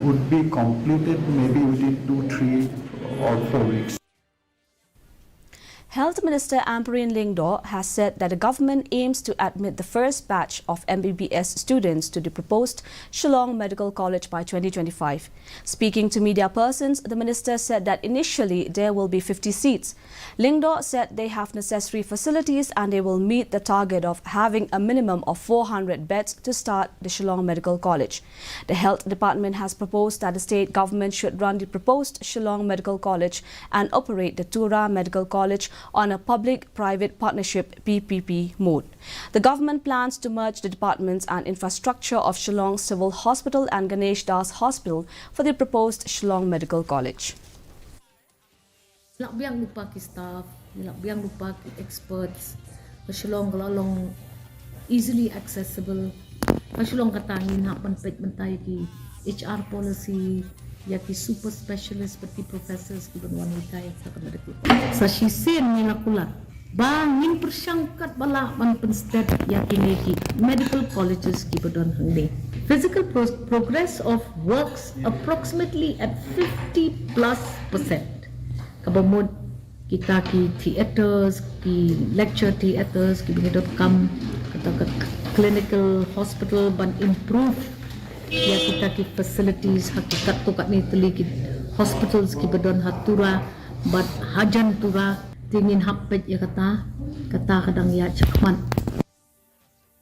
would be completed maybe within 2, 3 or 4 weeks. Health Minister Ampareen Lingdaw has said that the government aims to admit the first batch of MBBS students to the proposed Shillong Medical College by 2025. Speaking to media persons, the minister said that initially there will be 50 seats. Lingdaw said they have necessary facilities and they will meet the target of having a minimum of 400 beds to start the Shillong Medical College. The Health Department has proposed that the state government should run the proposed Shillong Medical College and operate the Tura Medical College on a public-private partnership PPP mode. The government plans to merge the departments and infrastructure of Shillong Civil Hospital and Ganesh Das Hospital for the proposed Shillong Medical College. Nak biang lupa ki staff, nak biang lupa ki experts. Shillong long easily accessible. Shillong katangin hapan pet mentai ki HR policy, ya ki super specialist seperti professors ki wanita yang akan ada. Sa shisen ni nakula. Bangin persyangkat bala man pensted ya ki medical colleges ki badon hangde. Physical progress of works approximately at 50+%. Kabamod kita ki theaters, ki lecture theaters, ki bingidot kam kata clinical hospital ban improve ya kita ki facilities hakikat tu kat ni teli ki hospitals ki badon hatura bat hajan tura tingin hapet ya kata kadang ya cakman